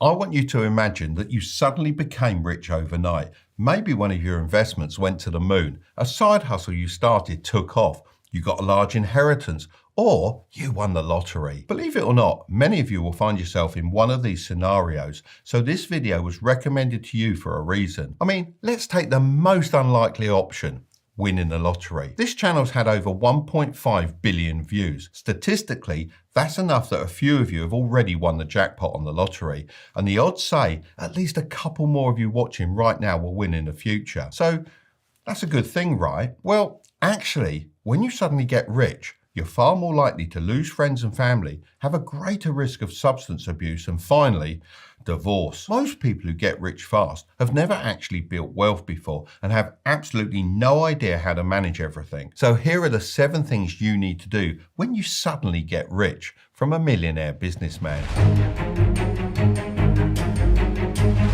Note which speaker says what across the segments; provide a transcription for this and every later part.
Speaker 1: I want you to imagine that you suddenly became rich overnight. Maybe one of your investments went to the moon, a side hustle you started took off, you got a large inheritance, or you won the lottery. Believe it or not, many of you will find yourself in one of these scenarios, so this video was recommended to you for a reason. I mean, let's take the most unlikely option. Winning the lottery. This channel's had over 1.5 billion views. Statistically, that's enough that a few of you have already won the jackpot on the lottery, and the odds say at least a couple more of you watching right now will win in the future. So that's a good thing, right? Well, actually, when you suddenly get rich, you're far more likely to lose friends and family, have a greater risk of substance abuse, and finally, divorce. Most people who get rich fast have never actually built wealth before and have absolutely no idea how to manage everything. So here are the 7 things you need to do when you suddenly get rich from a millionaire businessman.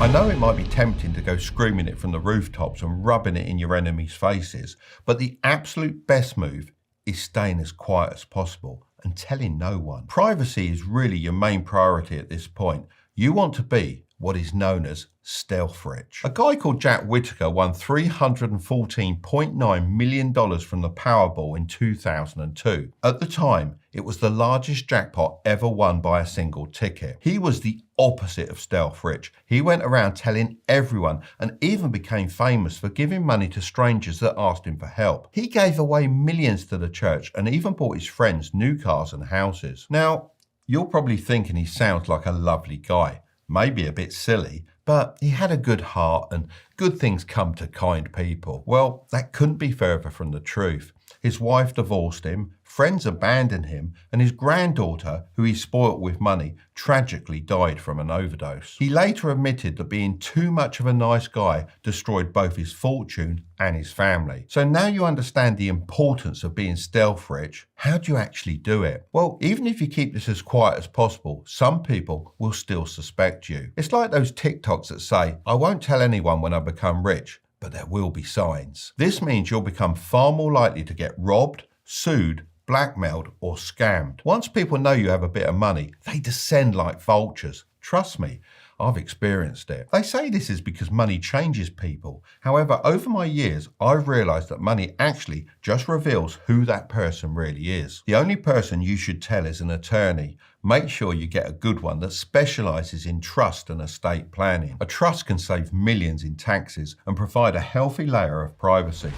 Speaker 1: I know it might be tempting to go screaming it from the rooftops and rubbing it in your enemies' faces, but the absolute best move is staying as quiet as possible and telling no one. Privacy is really your main priority at this point. You want to be what is known as stealth rich. A guy called Jack Whittaker won $314.9 million from the Powerball in 2002. At the time, it was the largest jackpot ever won by a single ticket. He was the opposite of stealth rich. He went around telling everyone and even became famous for giving money to strangers that asked him for help. He gave away millions to the church and even bought his friends new cars and houses. Now, you're probably thinking he sounds like a lovely guy. Maybe a bit silly, but he had a good heart and good things come to kind people. Well, that couldn't be further from the truth. His wife divorced him, friends abandoned him, and his granddaughter, who he spoilt with money, tragically died from an overdose. He later admitted that being too much of a nice guy destroyed both his fortune and his family. So now you understand the importance of being stealth rich. How do you actually do it? Well, even if you keep this as quiet as possible, some people will still suspect you. It's like those TikToks that say, I won't tell anyone when I become rich, but there will be signs. This means you'll become far more likely to get robbed, sued, blackmailed, or scammed. Once people know you have a bit of money, they descend like vultures. Trust me, I've experienced it. They say this is because money changes people. However, over my years, I've realized that money actually just reveals who that person really is. The only person you should tell is an attorney. Make sure you get a good one that specializes in trust and estate planning. A trust can save millions in taxes and provide a healthy layer of privacy.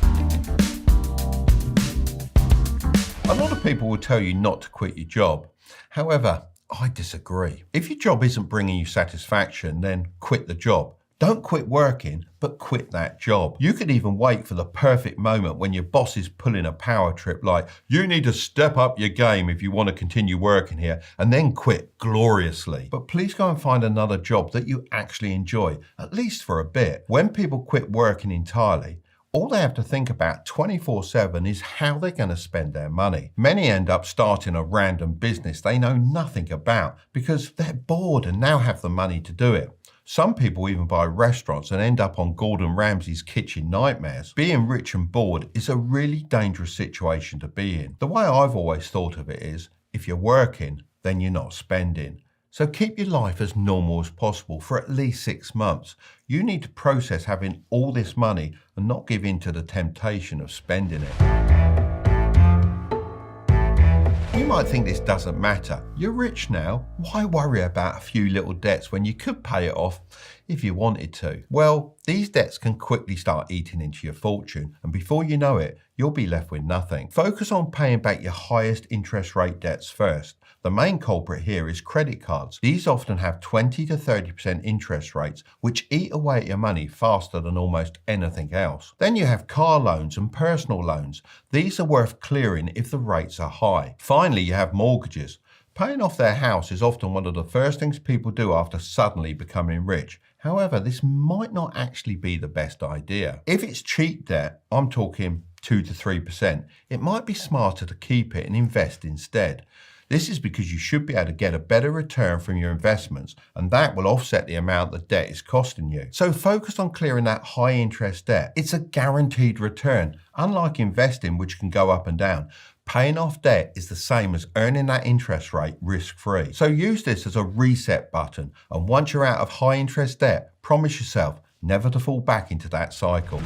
Speaker 1: A lot of people will tell you not to quit your job. However, I disagree. If your job isn't bringing you satisfaction, then quit the job. Don't quit working, but quit that job. You could even wait for the perfect moment when your boss is pulling a power trip like, you need to step up your game if you want to continue working here, and then quit gloriously. But please go and find another job that you actually enjoy, at least for a bit. When people quit working entirely, all they have to think about 24/7 is how they're going to spend their money. Many end up starting a random business they know nothing about because they're bored and now have the money to do it. Some people even buy restaurants and end up on Gordon Ramsay's kitchen nightmares. Being rich and bored is a really dangerous situation to be in. The way I've always thought of it is, if you're working, then you're not spending. So keep your life as normal as possible for at least 6 months. You need to process having all this money and not give in to the temptation of spending it. You might think this doesn't matter. You're rich now. Why worry about a few little debts when you could pay it off if you wanted to? Well, these debts can quickly start eating into your fortune, and before you know it, you'll be left with nothing. Focus on paying back your highest interest rate debts first. The main culprit here is credit cards. These often have 20 to 30% interest rates, which eat away at your money faster than almost anything else. Then you have car loans and personal loans. These are worth clearing if the rates are high. Finally, you have mortgages. Paying off their house is often one of the first things people do after suddenly becoming rich. However, this might not actually be the best idea. If it's cheap debt, I'm talking 2 to 3%, it might be smarter to keep it and invest instead. This is because you should be able to get a better return from your investments, and that will offset the amount the debt is costing you. So focus on clearing that high interest debt. It's a guaranteed return. Unlike investing, which can go up and down, Paying off debt is the same as earning that interest rate risk-free. So use this as a reset button, and once you're out of high interest debt, promise yourself never to fall back into that cycle.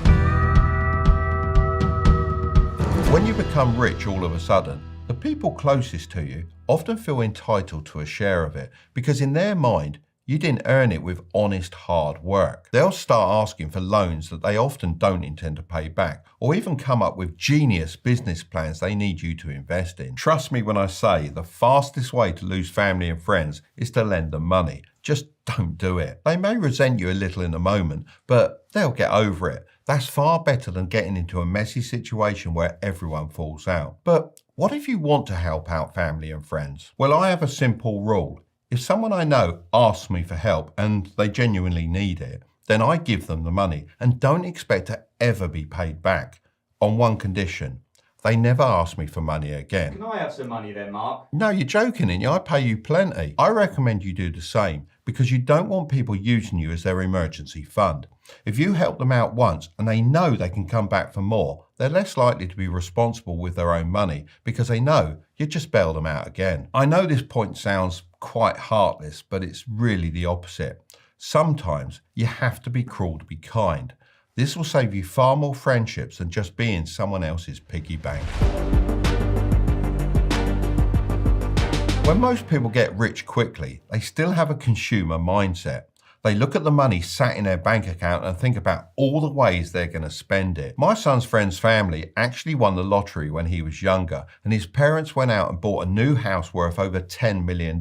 Speaker 1: When you become rich all of a sudden, the people closest to you often feel entitled to a share of it because in their mind, you didn't earn it with honest hard work. They'll start asking for loans that they often don't intend to pay back, or even come up with genius business plans they need you to invest in. Trust me when I say the fastest way to lose family and friends is to lend them money. Just don't do it. They may resent you a little in the moment, but they'll get over it. That's far better than getting into a messy situation where everyone falls out. But what if you want to help out family and friends? Well, I have a simple rule. If someone I know asks me for help and they genuinely need it, then I give them the money and don't expect to ever be paid back. On one condition, they never ask me for money again.
Speaker 2: Can I have some money then, Mark?
Speaker 1: No, you're joking, and I pay you plenty. I recommend you do the same because you don't want people using you as their emergency fund. If you help them out once and they know they can come back for more, they're less likely to be responsible with their own money because they know you just bail them out again. I know this point sounds quite heartless, but it's really the opposite. Sometimes you have to be cruel to be kind. This will save you far more friendships than just being someone else's piggy bank. When most people get rich quickly, they still have a consumer mindset. They look at the money sat in their bank account and think about all the ways they're going to spend it. My son's friend's family actually won the lottery when he was younger, and his parents went out and bought a new house worth over $10 million,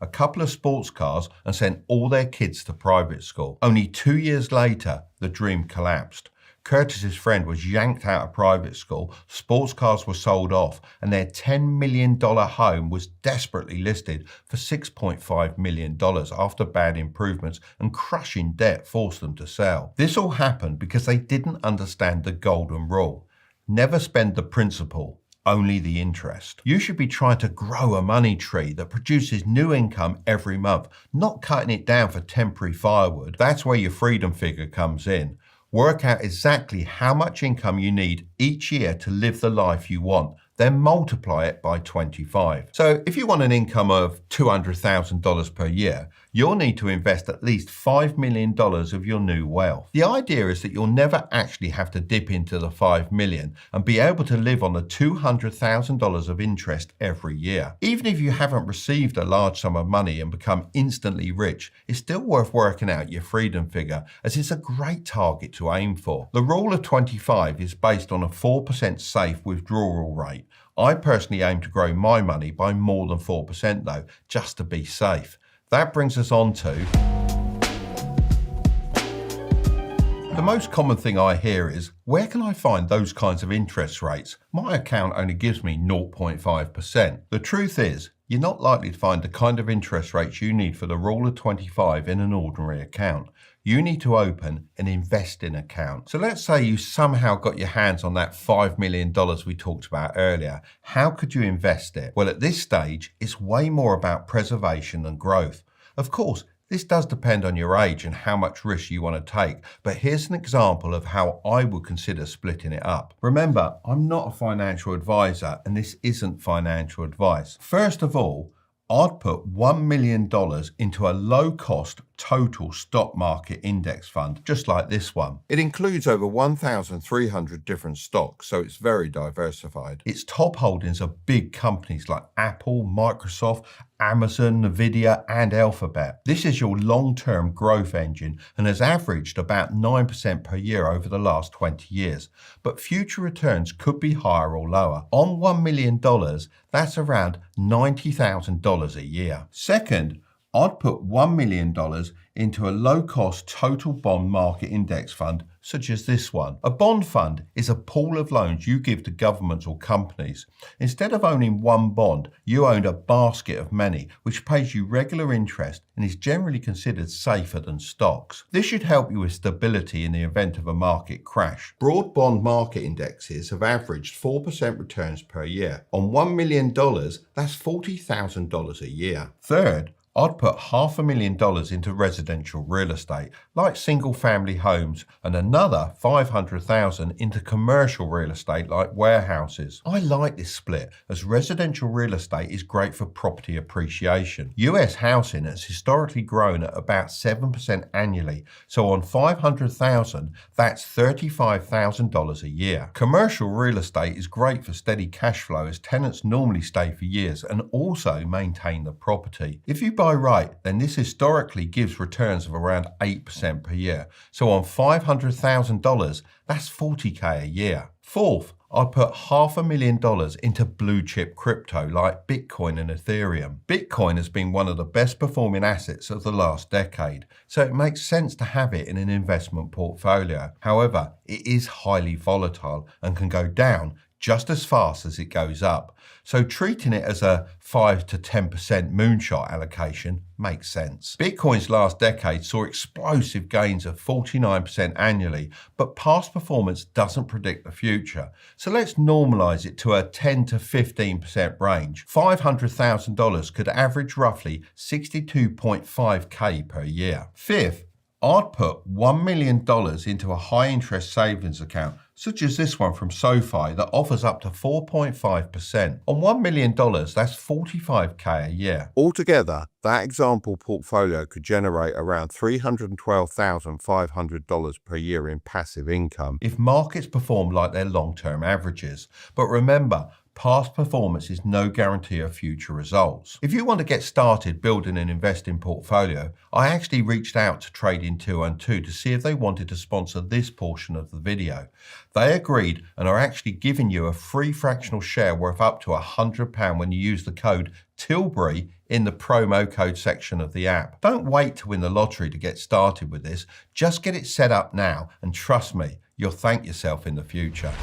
Speaker 1: a couple of sports cars, and sent all their kids to private school. Only 2 years later, the dream collapsed. Curtis's friend was yanked out of private school, sports cars were sold off, and their $10 million home was desperately listed for $6.5 million after bad improvements and crushing debt forced them to sell. This all happened because they didn't understand the golden rule. Never spend the principal, only the interest. You should be trying to grow a money tree that produces new income every month, not cutting it down for temporary firewood. That's where your freedom figure comes in. Work out exactly how much income you need each year to live the life you want, then multiply it by 25. So if you want an income of $200,000 per year, you'll need to invest at least $5 million of your new wealth. The idea is that you'll never actually have to dip into the $5 million and be able to live on the $200,000 of interest every year. Even if you haven't received a large sum of money and become instantly rich, it's still worth working out your freedom figure, as it's a great target to aim for. The rule of 25 is based on a 4% safe withdrawal rate. I personally aim to grow my money by more than 4% though, just to be safe. That brings us on to the most common thing I hear is, where can I find those kinds of interest rates? My account only gives me 0.5%. The truth is, you're not likely to find the kind of interest rates you need for the rule of 25 in an ordinary account. You need to open an investing account. So let's say you somehow got your hands on that $5 million we talked about earlier. How could you invest it? Well, at this stage, it's way more about preservation than growth. Of course, this does depend on your age and how much risk you want to take, but here's an example of how I would consider splitting it up. Remember, I'm not a financial advisor and this isn't financial advice. First of all, I'd put $1 million into a low-cost total stock market index fund, just like this one. It includes over 1,300 different stocks, so it's very diversified. Its top holdings are big companies like Apple, Microsoft, Amazon, Nvidia, and Alphabet. This is your long-term growth engine and has averaged about 9% per year over the last 20 years. But future returns could be higher or lower. On $1 million, that's around $90,000 a year. Second, I'd put $1 million into a low-cost total bond market index fund such as this one. A bond fund is a pool of loans you give to governments or companies. Instead of owning one bond, you own a basket of many, which pays you regular interest and is generally considered safer than stocks. This should help you with stability in the event of a market crash. Broad bond market indexes have averaged 4% returns per year. On $1 million, that's $40,000 a year. Third, I'd put $500,000 into residential real estate, like single-family homes, and another $500,000 into commercial real estate, like warehouses. I like this split, as residential real estate is great for property appreciation. US housing has historically grown at about 7% annually, so on $500,000, that's $35,000 a year. Commercial real estate is great for steady cash flow, as tenants normally stay for years and also maintain the property. If you buy right, then this historically gives returns of around 8% per year. So on $500,000, that's $40K a year. Fourth, I'd put $500,000 into blue chip crypto like Bitcoin and Ethereum. Bitcoin has been one of the best performing assets of the last decade, so it makes sense to have it in an investment portfolio. However, it is highly volatile and can go down just as fast as it goes up. So treating it as a 5 to 10% moonshot allocation makes sense. Bitcoin's last decade saw explosive gains of 49% annually, but past performance doesn't predict the future. So let's normalize it to a 10 to 15% range. $500,000 could average roughly 62.5K per year. Fifth, I'd put $1 million into a high interest savings account, such as this one from SoFi that offers up to 4.5%. On $1 million, that's $45K a year.
Speaker 2: Altogether, that example portfolio could generate around $312,500 per year in passive income
Speaker 1: if markets perform like their long-term averages. But remember, past performance is no guarantee of future results. If you want to get started building an investing portfolio, I actually reached out to Trading 212 to see if they wanted to sponsor this portion of the video. They agreed and are actually giving you a free fractional share worth up to £100 when you use the code tilbury in the promo code section of the app. Don't wait to win the lottery to get started with this. Just get it set up now, and trust me, you'll thank yourself in the future.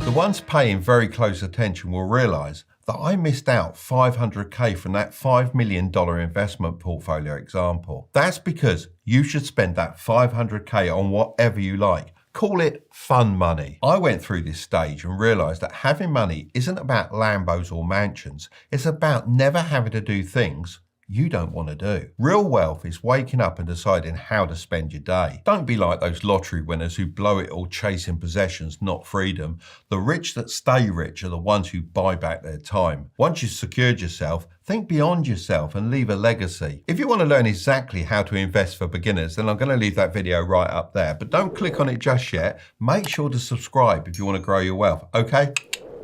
Speaker 1: The ones paying very close attention will realise that I missed out $500K from that $5 million investment portfolio example. That's because you should spend that $500K on whatever you like. Call it fun money. I went through this stage and realised that having money isn't about Lambos or mansions. It's about never having to do things you don't want to do. Real wealth is waking up and deciding how to spend your day. Don't be like those lottery winners who blow it all chasing possessions, not freedom. The rich that stay rich are the ones who buy back their time. Once you've secured yourself, think beyond yourself and leave a legacy. If you want to learn exactly how to invest for beginners, then I'm going to leave that video right up there. But don't click on it just yet. Make sure to subscribe if you want to grow your wealth. Okay?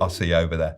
Speaker 1: I'll see you over there.